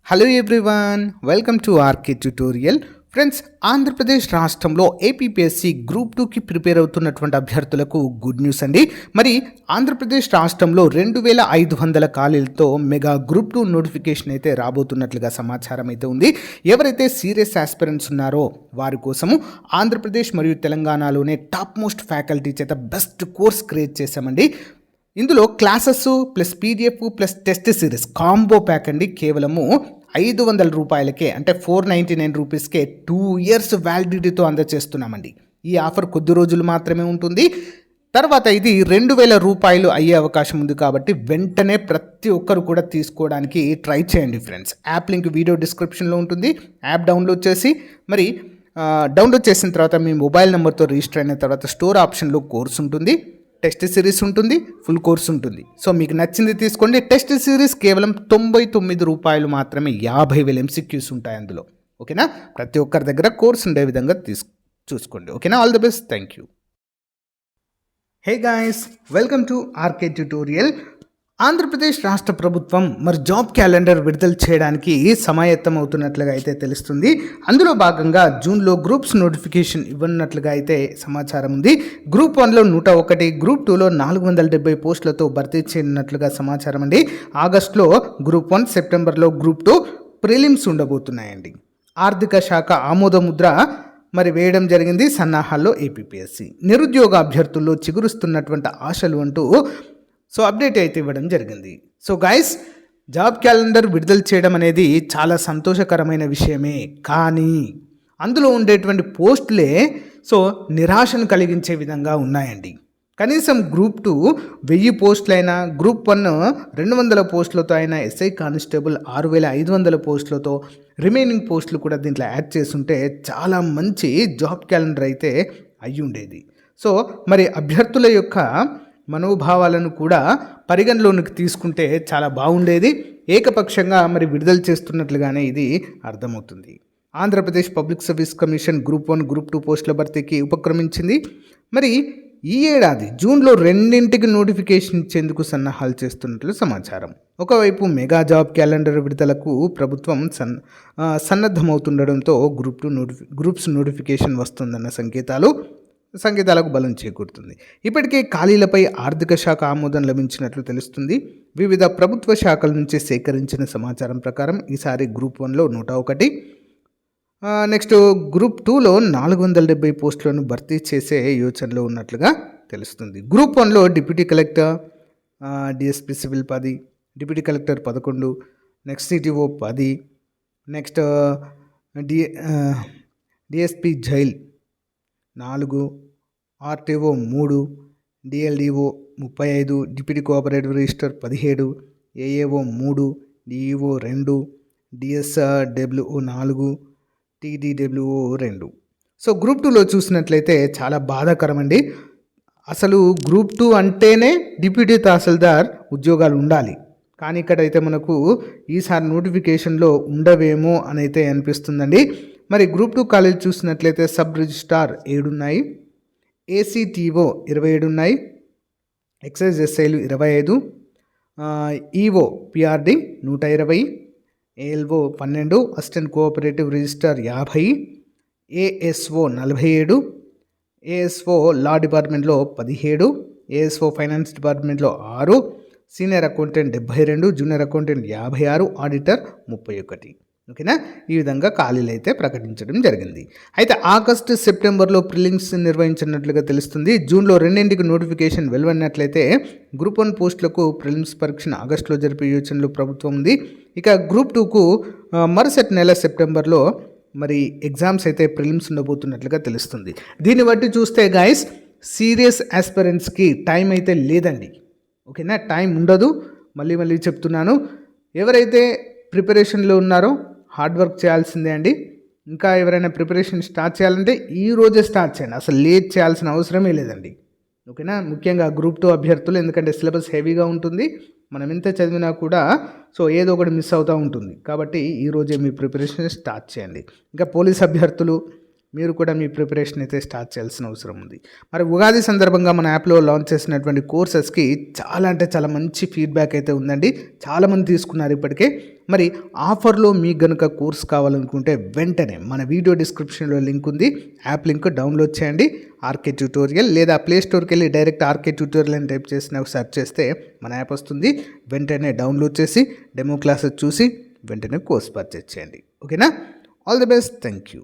Hello everyone, welcome to RK tutorial. Friends, Andhra Pradesh రాష్ట్రంలో APPSC group 2కి prepare అవుతున్నటువంటి అభ్యర్థులకు గుడ్ న్యూస్ అండి. మరి ఆంధ్రప్రదేశ్ రాష్ట్రంలో 2500 ఖాళీలతో మెగా గ్రూప్ 2 నోటిఫికేషన్ అయితే రాబోతున్నట్లుగా సమాచారం అయితే ఉంది. ఎవరైతే సీరియస్ ఆస్పిరెంట్స్ ఉన్నారో వారి కోసము ఆంధ్రప్రదేశ్ మరియు తెలంగాణలోనే టాప్ మోస్ట్ ఫ్యాకల్టీ చేత బెస్ట్ కోర్స్ క్రియేట్ చేశామండి. ఇందులో classes plus PDF plus test series combo pack అండి. కేవలము 500 రూపాయలకే, అంటే 499 రూపీస్కే 2 years వ్యాలిడిటీతో అందజేస్తున్నామండి. ఈ ఆఫర్ కొద్ది రోజులు మాత్రమే ఉంటుంది. తర్వాత ఇది 2000 రూపాయలు అయ్యే అవకాశం ఉంది. కాబట్టి వెంటనే ప్రతి ఒక్కరు కూడా తీసుకోవడానికి ట్రై చేయండి ఫ్రెండ్స్. యాప్ లింక్ వీడియో డిస్క్రిప్షన్లో ఉంటుంది. యాప్ డౌన్లోడ్ చేసి డౌన్లోడ్ చేసిన తర్వాత మీ మొబైల్ నెంబర్తో రిజిస్టర్ అయిన తర్వాత స్టోర్ ఆప్షన్లో కోర్స్ ఉంటుంది, టెస్ట్ సిరీస్ ఉంటుంది, ఫుల్ కోర్స్ ఉంటుంది. సో మీకు నచ్చింది తీసుకోండి. టెస్ట్ సిరీస్ కేవలం 99 రూపాయలు మాత్రమే. 50,000 MCQs ఉంటాయి అందులో. ఓకేనా? ప్రతి ఒక్కరి దగ్గర కోర్స్ ఉండే విధంగా చూసుకోండి. ఓకేనా? All the best. Thank you. Hey guys, welcome to RK tutorial. Andhra Pradesh రాష్ట్ర ప్రభుత్వం మరి జాబ్ క్యాలెండర్ విడుదల చేయడానికి సమాయత్తం అవుతున్నట్లుగా అయితే తెలుస్తుంది. అందులో భాగంగా జూన్లో గ్రూప్స్ నోటిఫికేషన్ ఇవ్వనున్నట్లుగా అయితే సమాచారం ఉంది. గ్రూప్ 1లో 101, గ్రూప్ 2లో 470 పోస్టులతో భర్తీ చేయనున్నట్లుగా సమాచారం అండి. ఆగస్టులో గ్రూప్ 1, సెప్టెంబర్లో గ్రూప్ 2 ప్రిలిమ్స్ ఉండబోతున్నాయండి. ఆర్థిక శాఖ ఆమోద ముద్ర వేయడం జరిగింది సన్నాహాల్లో ఏపీపీఎస్సీ. నిరుద్యోగ అభ్యర్థుల్లో చిగురుస్తున్నటువంటి ఆశలు అంటూ అప్డేట్ అయితే ఇవ్వడం జరిగింది. గైస్, జాబ్ క్యాలెండర్ విడుదల చేయడం అనేది చాలా సంతోషకరమైన విషయమే. కానీ అందులో ఉండేటువంటి పోస్టులే నిరాశను కలిగించే విధంగా ఉన్నాయండి. కనీసం గ్రూప్ 2 1000 పోస్టులైనా, గ్రూప్ 1 200 పోస్టులతో అయినా, ఎస్ఐ కానిస్టేబుల్ 6500 పోస్టులతో, రిమైనింగ్ పోస్టులు కూడా దీంట్లో యాడ్ చేస్తుంటే చాలా మంచి జాబ్ క్యాలెండర్ అయితే అయ్యి ఉండేది. అభ్యర్థుల యొక్క మనోభావాలను కూడా పరిగణలోనికి తీసుకుంటే చాలా బాగుండేది. ఏకపక్షంగా విడుదల చేస్తున్నట్లుగానే ఇది అర్థమవుతుంది. Andhra Pradesh public service commission group 1, group 2 పోస్టుల భర్తీకి ఉపక్రమించింది. ఈ ఏడాది జూన్లో 2ంటికి నోటిఫికేషన్ ఇచ్చేందుకు సన్నాహాలు చేస్తున్నట్లు సమాచారం. ఒకవైపు మెగా జాబ్ క్యాలెండర్ విడుదలకు ప్రభుత్వం సన్నద్ధమవుతుండడంతో గ్రూప్స్ నోటిఫికేషన్ వస్తుందన్న సంకేతాలకు బలం చేకూరుతుంది. ఇప్పటికే ఖాళీలపై ఆర్థిక శాఖ ఆమోదం లభించినట్లు తెలుస్తుంది. వివిధ ప్రభుత్వ శాఖల నుంచి సేకరించిన సమాచారం ప్రకారం ఈసారి గ్రూప్ 1లో 101, నెక్స్ట్ గ్రూప్ 2లో 470 పోస్టులను భర్తీ చేసే యోచనలో ఉన్నట్లుగా తెలుస్తుంది. గ్రూప్ 1లో deputy collector, DSP civil 10, deputy collector 11, next CTO 10, next DSP jail 4, RTO 3, DLDO 35, deputy cooperative register 17, AAO 3, DEO 2, DSWO 4, TDWO 2. Group 2లో చూసినట్లయితే చాలా బాధాకరమండి. అసలు గ్రూప్ 2 అంటేనే డిప్యూటీ తహసీల్దార్ ఉద్యోగాలు ఉండాలి. కానీ ఇక్కడైతే మనకు ఈసారి నోటిఫికేషన్లో ఉండవేమో అని అయితే అనిపిస్తుందండి. గ్రూప్ 2 కాలేజ్ చూసినట్లయితే సబ్ రిజిస్ట్రార్ 7 ఉన్నాయి, ఏసీటీఓ 27 ఉన్నాయి, ఎక్సైజ్ ఎస్ఐలు 25, EO PRD 120, ALO 12, assistant cooperative registrar 50, ASO 47, ASO law డిపార్ట్మెంట్లో 17, ఏఎస్ఓ ఫైనాన్స్ డిపార్ట్మెంట్లో 6, senior accountant 72, junior accountant 56, auditor 31. ఓకేనా? ఈ విధంగా ఖాళీలు అయితే ప్రకటించడం జరిగింది. అయితే ఆగస్టు, సెప్టెంబర్లో ప్రిలిమ్స్ నిర్వహించినట్లుగా తెలుస్తుంది. జూన్లో 2ంటికి నోటిఫికేషన్ వెలువడినట్లయితే గ్రూప్ 1 పోస్టులకు ప్రిలిమ్స్ పరీక్షను ఆగస్టులో జరిపే యోచనలో ప్రభుత్వం ఉంది. ఇక గ్రూప్ 2కు మరుసటి నెల సెప్టెంబర్లో ఎగ్జామ్స్ అయితే ప్రిలిమ్స్ ఉండబోతున్నట్లుగా తెలుస్తుంది. దీన్ని బట్టి చూస్తే గాయస్, సీరియస్ ఆస్పిరెంట్స్కి టైం అయితే లేదండి. ఓకేనా? టైం ఉండదు. మళ్ళీ చెప్తున్నాను, ఎవరైతే ప్రిపరేషన్లో ఉన్నారో హార్డ్ వర్క్ చేయాల్సిందే అండి. ఇంకా ఎవరైనా ప్రిపరేషన్ స్టార్ట్ చేయాలంటే ఈ రోజే స్టార్ట్ చేయండి. అసలు లేట్ చేయాల్సిన అవసరమే లేదండి. ఓకేనా? ముఖ్యంగా గ్రూప్ 2 అభ్యర్థులు, ఎందుకంటే సిలబస్ హెవీగా ఉంటుంది. మనం ఎంత చదివినా కూడా ఏదో ఒకటి మిస్ అవుతూ ఉంటుంది. కాబట్టి ఈరోజే మీ ప్రిపరేషన్ స్టార్ట్ చేయండి. ఇంకా పోలీస్ అభ్యర్థులు, మీరు కూడా మీ ప్రిపరేషన్ అయితే స్టార్ట్ చేయాల్సిన అవసరం ఉంది. మరి ఉగాది సందర్భంగా మన యాప్లో లాంచ్ చేసినటువంటి కోర్సెస్కి చాలా అంటే చాలా మంచి ఫీడ్బ్యాక్ అయితే ఉందండి. చాలామంది తీసుకున్నారు ఇప్పటికే. మరి ఆఫర్లో మీకు గనుక కోర్స్ కావాలనుకుంటే వెంటనే మన వీడియో డిస్క్రిప్షన్లో లింక్ ఉంది, యాప్ లింక్ డౌన్లోడ్ చేయండి. ఆర్కే ట్యూటోరియల్ లేదా ప్లే స్టోర్కి వెళ్ళి డైరెక్ట్ ఆర్కే ట్యూటోరియల్ అని టైప్ చేసిన సెర్చ్ చేస్తే మన యాప్ వస్తుంది. వెంటనే డౌన్లోడ్ చేసి డెమో క్లాసెస్ చూసి వెంటనే కోర్స్ పర్చేజ్ చేయండి. ఓకేనా? All the best. Thank you.